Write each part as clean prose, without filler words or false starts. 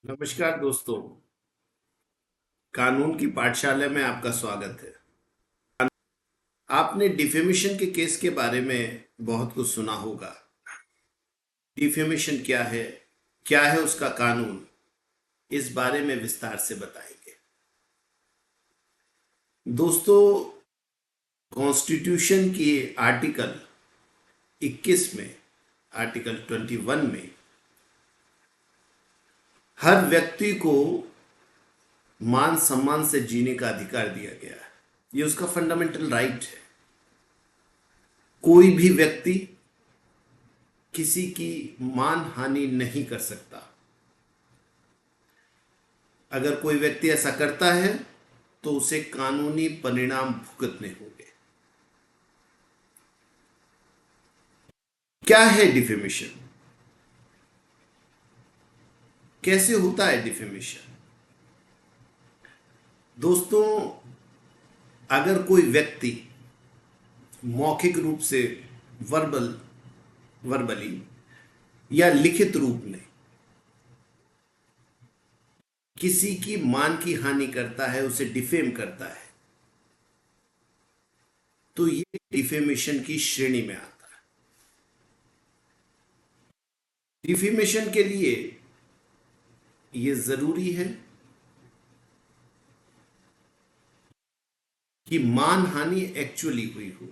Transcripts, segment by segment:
नमस्कार दोस्तों। कानून की पाठशाला में आपका स्वागत है। आपने डिफेमेशन के केस के बारे में बहुत कुछ सुना होगा। डिफेमेशन क्या है उसका कानून, इस बारे में विस्तार से बताएंगे। दोस्तों, कॉन्स्टिट्यूशन की आर्टिकल 21 में, आर्टिकल 21 में हर व्यक्ति को मान सम्मान से जीने का अधिकार दिया गया है। ये उसका फंडामेंटल राइट है। कोई भी व्यक्ति किसी की मान हानि नहीं कर सकता। अगर कोई व्यक्ति ऐसा करता है तो उसे कानूनी परिणाम भुगतने होंगे। क्या है डिफेमेशन? कैसे होता है डिफेमेशन? दोस्तों, अगर कोई व्यक्ति मौखिक रूप से वर्बली या लिखित रूप में किसी की मान की हानि करता है, उसे डिफेम करता है, तो ये डिफेमेशन की श्रेणी में आता है। डिफेमेशन के लिए ये जरूरी है कि मान हानि एक्चुअली हुई हो,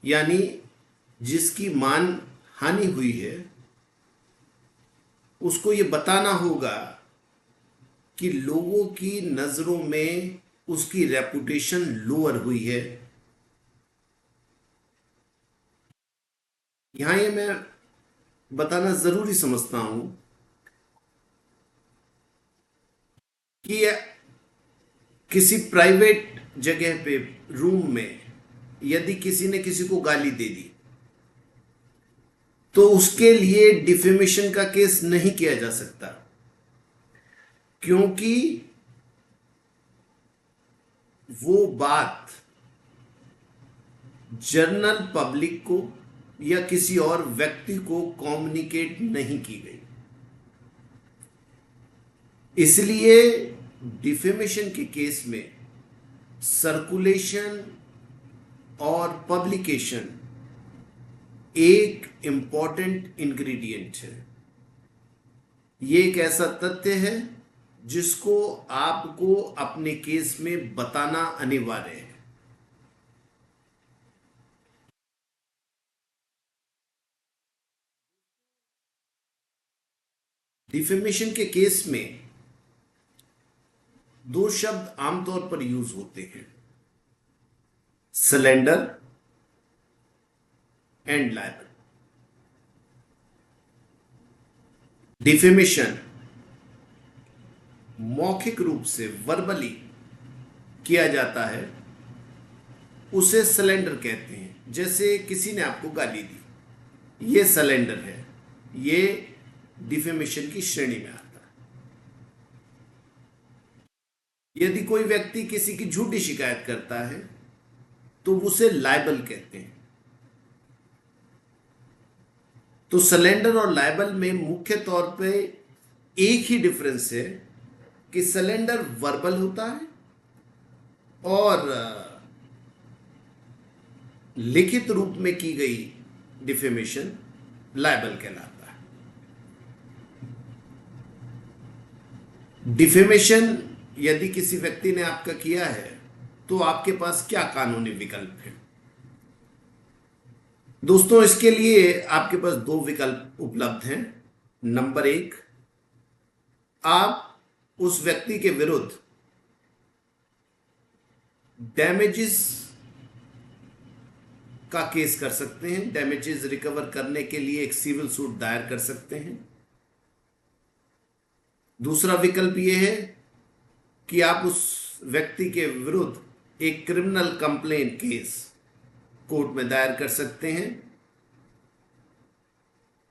यानी जिसकी मान हानि हुई है उसको ये बताना होगा कि लोगों की नजरों में उसकी रेपुटेशन लोअर हुई है। यहां ये मैं बताना जरूरी समझता हूं कि किसी प्राइवेट जगह पे, रूम में, यदि किसी ने किसी को गाली दे दी तो उसके लिए डिफेमेशन का केस नहीं किया जा सकता, क्योंकि वो बात जनरल पब्लिक को या किसी और व्यक्ति को कम्युनिकेट नहीं की गई। इसलिए डिफेमेशन के केस में सर्कुलेशन और पब्लिकेशन एक इंपॉर्टेंट इंग्रेडिएंट है। ये एक ऐसा तथ्य है जिसको आपको अपने केस में बताना अनिवार्य है। डिफेमेशन के केस में दो शब्द आमतौर पर यूज होते हैं, सलेंडर एंड लायबल। डिफेमेशन मौखिक रूप से वर्बली किया जाता है, उसे सलेंडर कहते हैं। जैसे किसी ने आपको गाली दी, ये सलेंडर है, ये डिफेमेशन की श्रेणी में आता है। यदि कोई व्यक्ति किसी की झूठी शिकायत करता है तो उसे लायबल कहते हैं। तो सलेंडर और लायबल में मुख्य तौर पे एक ही डिफरेंस है कि सलेंडर वर्बल होता है और लिखित रूप में की गई डिफेमेशन लायबल कहलाता है। डिफेमेशन यदि किसी व्यक्ति ने आपका किया है तो आपके पास क्या कानूनी विकल्प है? दोस्तों, इसके लिए आपके पास दो विकल्प उपलब्ध हैं। नंबर एक, आप उस व्यक्ति के विरुद्ध डैमेजेस का केस कर सकते हैं। डैमेजेस रिकवर करने के लिए एक सिविल सूट दायर कर सकते हैं। दूसरा विकल्प यह है कि आप उस व्यक्ति के विरुद्ध एक क्रिमिनल कंप्लेंट केस कोर्ट में दायर कर सकते हैं।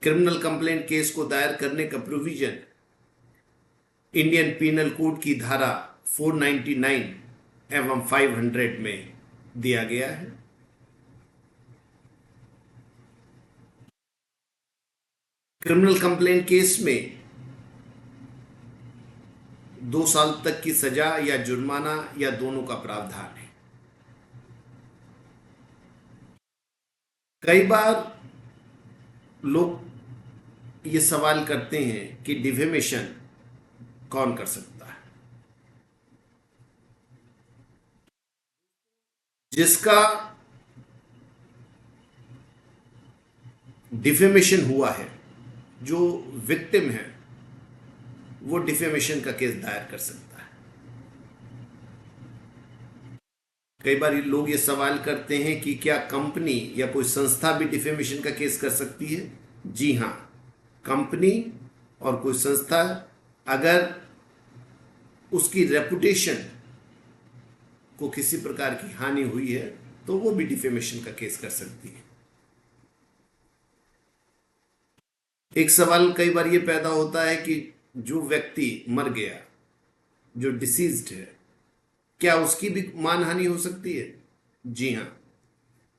क्रिमिनल कंप्लेंट केस को दायर करने का प्रोविजन इंडियन पीनल कोड की धारा 499 एवं 500 में दिया गया है। क्रिमिनल कंप्लेंट केस में 2 साल तक की सजा या जुर्माना या दोनों का प्रावधान है। कई बार लोग ये सवाल करते हैं कि डिफेमेशन कौन कर सकता है। जिसका डिफेमेशन हुआ है, जो विक्टिम है, वो डिफेमेशन का केस दायर कर सकता है। कई बार लोग ये सवाल करते हैं कि क्या कंपनी या कोई संस्था भी डिफेमेशन का केस कर सकती है? जी हां, कंपनी और कोई संस्था अगर उसकी रेपुटेशन को किसी प्रकार की हानि हुई है तो वो भी डिफेमेशन का केस कर सकती है। एक सवाल कई बार ये पैदा होता है कि जो व्यक्ति मर गया, जो डिसीज्ड है, क्या उसकी भी मानहानि हो सकती है? जी हां,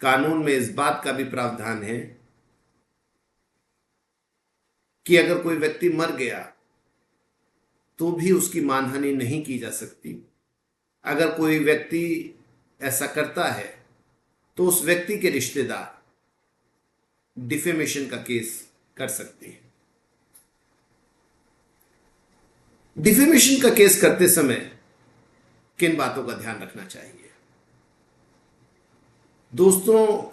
कानून में इस बात का भी प्रावधान है कि अगर कोई व्यक्ति मर गया तो भी उसकी मानहानि नहीं की जा सकती। अगर कोई व्यक्ति ऐसा करता है तो उस व्यक्ति के रिश्तेदार डिफेमेशन का केस कर सकते हैं। डिफेमेशन का केस करते समय किन बातों का ध्यान रखना चाहिए? दोस्तों,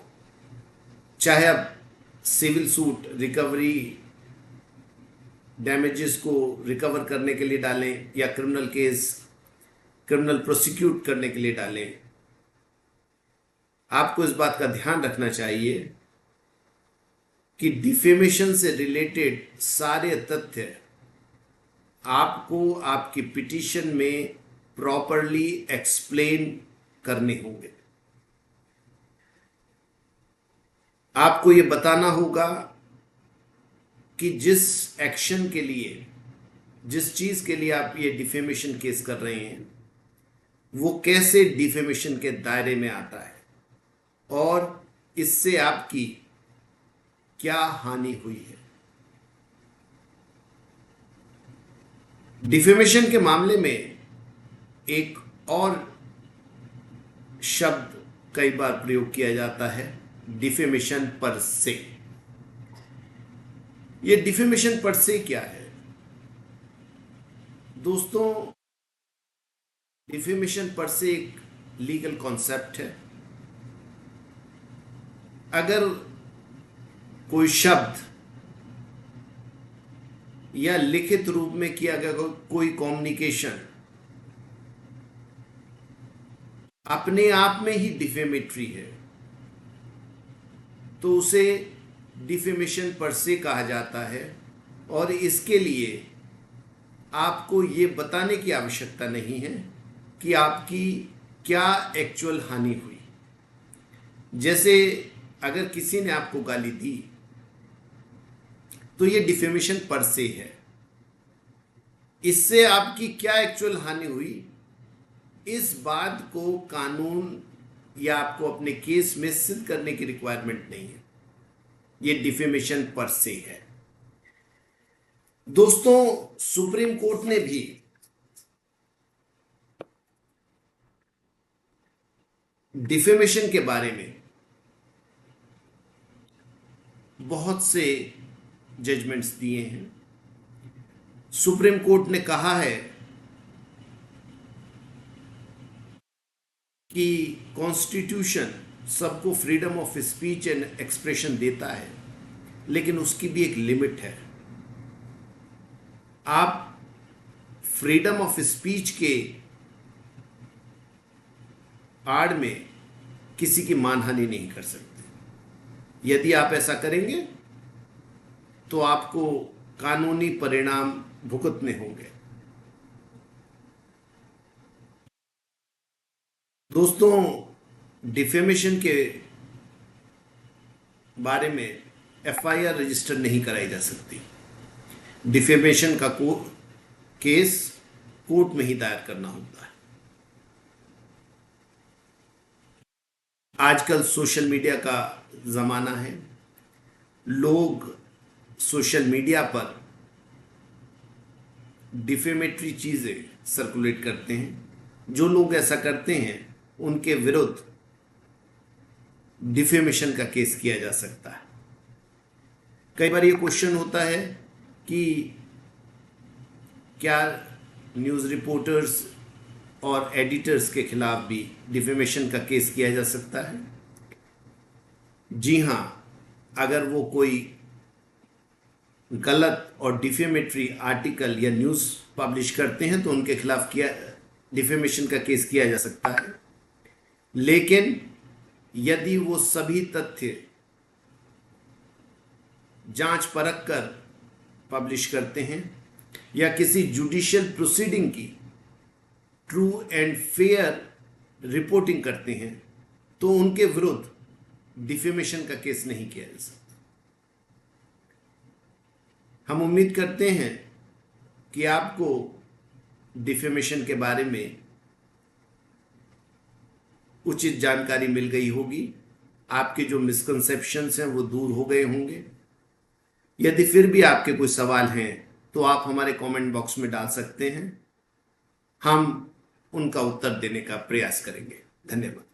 चाहे आप सिविल सूट रिकवरी डैमेजेस को रिकवर करने के लिए डालें या क्रिमिनल केस क्रिमिनल प्रोसिक्यूट करने के लिए डालें, आपको इस बात का ध्यान रखना चाहिए कि डिफेमेशन से रिलेटेड सारे तथ्य आपको आपकी पिटीशन में प्रॉपरली एक्सप्लेन करने होंगे। आपको यह बताना होगा कि जिस एक्शन के लिए, जिस चीज के लिए आप ये डिफेमेशन केस कर रहे हैं, वो कैसे डिफेमेशन के दायरे में आता है और इससे आपकी क्या हानि हुई है। डिफेमेशन के मामले में एक और शब्द कई बार प्रयोग किया जाता है, डिफेमेशन पर से। ये डिफेमेशन पर से क्या है? दोस्तों, डिफेमेशन पर से एक लीगल कॉन्सेप्ट है। अगर कोई शब्द या लिखित रूप में किया गया कोई कम्युनिकेशन अपने आप में ही डिफेमेटरी है तो उसे डिफेमेशन पर से कहा जाता है और इसके लिए आपको ये बताने की आवश्यकता नहीं है कि आपकी क्या एक्चुअल हानि हुई। जैसे अगर किसी ने आपको गाली दी तो ये डिफेमेशन पर से है। इससे आपकी क्या एक्चुअल हानि हुई, इस बात को कानून या आपको अपने केस में सिद्ध करने की रिक्वायरमेंट नहीं है। ये डिफेमेशन पर से है। दोस्तों, सुप्रीम कोर्ट ने भी डिफेमेशन के बारे में बहुत से जजमेंट्स दिए हैं। सुप्रीम कोर्ट ने कहा है कि कॉन्स्टिट्यूशन सबको freedom of speech and expression देता है, लेकिन उसकी भी एक लिमिट है। आप फ्रीडम ऑफ स्पीच के आड़ में किसी की मानहानि नहीं कर सकते। यदि आप ऐसा करेंगे तो आपको कानूनी परिणाम भुगतने होंगे। दोस्तों, डिफेमेशन के बारे में एफआईआर रजिस्टर नहीं कराई जा सकती। डिफेमेशन का केस कोर्ट में ही दायर करना होता है। आजकल सोशल मीडिया का जमाना है। लोग सोशल मीडिया पर डिफेमेटरी चीजें सर्कुलेट करते हैं। जो लोग ऐसा करते हैं उनके विरुद्ध डिफेमेशन का केस किया जा सकता है। कई बार ये क्वेश्चन होता है कि क्या न्यूज़ रिपोर्टर्स और एडिटर्स के खिलाफ भी डिफेमेशन का केस किया जा सकता है? जी हाँ, अगर वो कोई गलत और डिफेमेटरी आर्टिकल या न्यूज़ पब्लिश करते हैं तो उनके खिलाफ डिफेमेशन का केस किया जा सकता है। लेकिन यदि वो सभी तथ्य जांच परख कर पब्लिश करते हैं या किसी जुडिशियल प्रोसीडिंग की ट्रू एंड फेयर रिपोर्टिंग करते हैं तो उनके विरुद्ध डिफेमेशन का केस नहीं किया जा सकता। हम उम्मीद करते हैं कि आपको डिफेमेशन के बारे में उचित जानकारी मिल गई होगी, आपके जो मिसकंसेप्शंस हैं वो दूर हो गए होंगे। यदि फिर भी आपके कोई सवाल हैं तो आप हमारे कमेंट बॉक्स में डाल सकते हैं, हम उनका उत्तर देने का प्रयास करेंगे। धन्यवाद।